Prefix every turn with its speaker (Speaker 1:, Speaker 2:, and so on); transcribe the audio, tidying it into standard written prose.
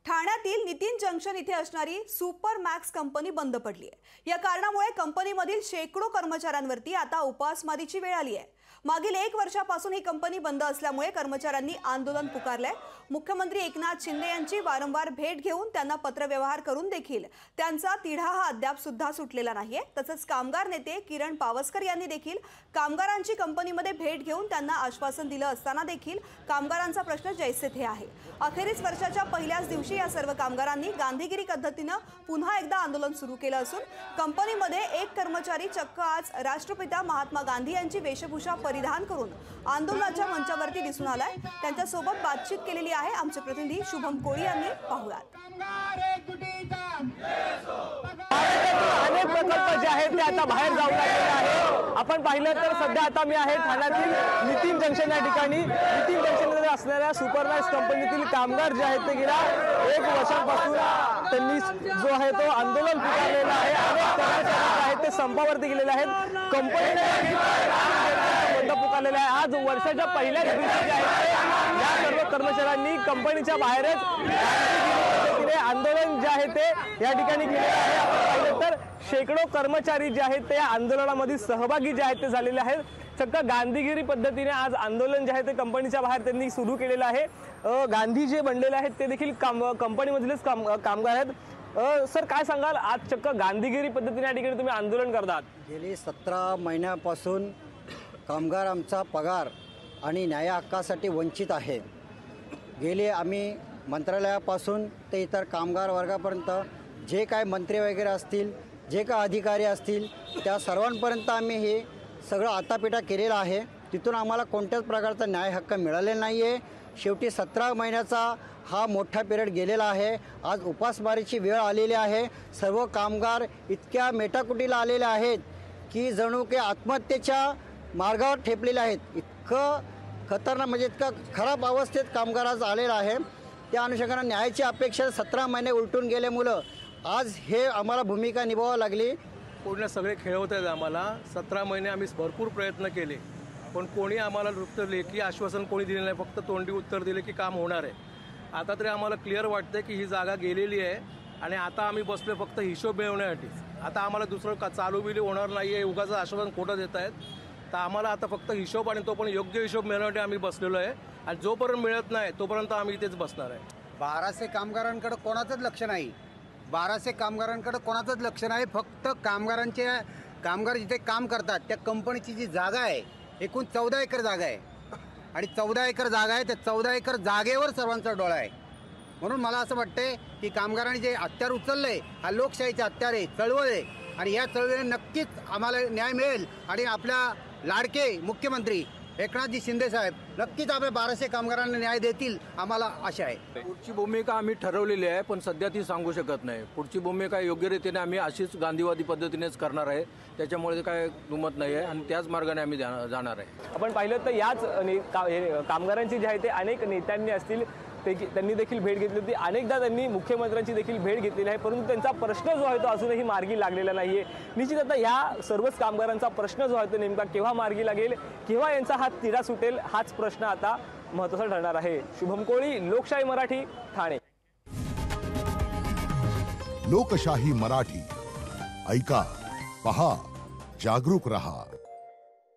Speaker 1: ठाण्यातील नितीन जंक्शन इथे असणारी सुपर मॅक्स कंपनी बंद पडली आहे। या कारणामुळे कंपनीमधील शेकडो कर्मचाऱ्यांवरती आता उपासमारीची वेळ आली आहे। मागील 1 वर्षापासून ही कंपनी बंद असल्यामुळे कर्मचाऱ्यांनी आंदोलन पुकारले। मुख्यमंत्री एकनाथ शिंदे यांची वारंवार भेट घेऊन त्यांना पत्रव्यवहार करून देखील त्यांचा तिढा हा अद्याप सुद्धा सुटलेला नाहीये। तसंच कामगार नेते किरण पावसकर यांनी देखील कामगारांची कंपनीमध्ये भेट घेऊन त्यांना आश्वासन दिलं असताना देखील कामगारांचा प्रश्न जैसे थे आहे। अखेरीस वर्षाच्या पहिल्याच दिवशी या सर्व कामगारांनी गांधीगिरी पद्धतीने पुन्हा एकदा आंदोलन सुरू केलं असून कंपनीमध्ये एक कर्मचारी चक्क आज राष्ट्रपिता महात्मा गांधी यांची वेशभूषा परिधान करून आंदोलनाच्या मंचावरती दिसून आलाय। त्यांच्या सोबत बातचीत केलेली आहे आमचे प्रतिनिधी शुभम कोळी यांनी। पाहूयात।
Speaker 2: अनेक प्रकल्प जे आहेत ते आता बाहेर जाऊ लागलेले आहे। आपण पाहिलं तर सध्या आता मी आहे ठाण्यातील नितीन जंक्शन या ठिकाणी। नितीन जंक्शनमध्ये असणाऱ्या सुपरमॅक्स कंपनीतील कामगार जे आहेत ते गेल्या 1 वर्षापासून त्यांनी जो आहे तो आंदोलन पुकारलेलं आहे। अनेक कर्मचारी आहेत ते संपावरती गेलेले आहेत। कंपनीने बंद पुकारलेला आहे। आज वर्षाच्या पहिल्याच दिवशी जे आहे या सर्व कर्मचाऱ्यांनी कंपनीच्या बाहेरच आंदोलन जे आहे ते या ठिकाणी केलेलं आहे। आपण पाहिलं तर शेकडो कर्मचारी जे आहेत ते या आंदोलनामध्ये सहभागी जे आहेत ते झालेले आहेत। चक्क गांधीगिरी पद्धतीने आज आंदोलन जे आहे ते कंपनीच्या बाहेर त्यांनी सुरू केलेलं आहे। गांधी जे बनलेले आहेत ते देखील कंपनीमधलेच कामगार आहेत। सर काय सांगाल, आज चक्क गांधीगिरी पद्धतीने या ठिकाणी तुम्ही आंदोलन करतात?
Speaker 3: गेली 17 महिन्यापासून कामगार आमचा पगार आणि न्याय हक्कासाठी वंचित आहेत। गेले आम्ही मंत्रालयापासून ते इतर कामगार वर्गापर्यंत जे काय मंत्री वगैरे असतील, जे काय अधिकारी असतील, त्या सर्वांपर्यंत आम्ही हे सगळं आतापिटा केलेलं आहे। तिथून आम्हाला कोणत्याच प्रकारचा न्याय हक्क मिळालेला नाही आहे। शेवटी 17 महिन्याचा हा मोठा पिरियड गेलेला आहे। आज उपासमारीची वेळ आलेली आहे। सर्व कामगार इतक्या मेटाकुटीला आलेले आहेत की जणू काही आत्महत्येच्या मार्गावर ठेपलेले आहेत। इतकं खतरनाक म्हणजे इतकं खराब अवस्थेत कामगार आज आलेला आहे। त्या अनुषंगाने न्यायाची अपेक्षा 17 महिने उलटून गेल्यामुळं आज हे आम्हाला भूमिका निभावावी लागली।
Speaker 4: पूर्ण सगळे खेळवत आहेत आम्हाला। 17 महिने आम्ही भरपूर प्रयत्न केले, पण कोणी आम्हाला लेखी आश्वासन कोणी दिले नाही। फक्त तोंडी उत्तर दिले की काम होणार आहे। आता तरी आम्हाला क्लिअर वाटतं की ही जागा गेलेली आहे आणि आता आम्ही बसलो फक्त हिशोब मिळवण्यासाठी। आता आम्हाला दुसरं चालू बिलू होणार नाही आहे। उगाचं आश्वासन खोटं देत आहेत, तर आम्हाला आता फक्त हिशोब आणि तो पण योग्य हिशोब मिळवण्यासाठी आम्ही बसलेलो आहे आणि जोपर्यंत मिळत नाही तोपर्यंत आम्ही इथेच बसणार आहे।
Speaker 5: 1200 कामगारांकडे कोणाचंच लक्ष नाही। 1200 कामगारांकडे कोणाचंच लक्ष नाही। फक्त कामगार जिथे काम करतात त्या कंपनीची जी जागा आहे, एकूण 14 एकर जागा आहे आणि 14 एकर जागा आहे, त्या 14 एकर जागेवर सर्वांचा डोळा आहे। म्हणून मला असं वाटतंय की कामगारांनी जे हत्यार उचललंय हा लोकशाहीचे हत्यार आहे, चळवळ आहे आणि या चळवळीने नक्कीच आम्हाला न्याय मिळेल आणि आपल्या लाडके मुख्यमंत्री एकनाथजी शिंदे साहेब नक्कीच आपल्या 1200 कामगारांना न्याय देतील, आम्हाला आशा आहे।
Speaker 4: पुढची भूमिका आम्ही ठरवलेली आहे, पण सध्या ती सांगू शकत नाही। पुढची भूमिका योग्य रीतीने आम्ही अशीच गांधीवादी पद्धतीनेच करणार आहे। त्याच्यामुळे काय दुमत नाही आहे आणि त्याच मार्गाने आम्ही जाणार आहे।
Speaker 2: आपण पाहिलं तर याच कामगारांची जी आहे ते अनेक नेत्यांनी असतील त्यांनी देखील भेट घेतली होती। अनेकदा त्यांनी मुख्यमंत्र्यांची देखील भेट घेतलेली आहे, परंतु त्यांचा प्रश्न जो आहे तो अजूनही मार्गी लागलेला नाहीये। निश्चित आता या सर्वच कामगारांचा प्रश्न जो आहे तो नेमका केव्हा मार्गी लागेल, केव्हा यांचा हात तिढा सुटेल, हाच प्रश्न आता महत्त्वाचा ठरणार आहे। शुभम कोळी, लोकशाही मराठी, ठाणे।
Speaker 6: लोकशाही मराठी ऐका, पहा, जागरूक रहा।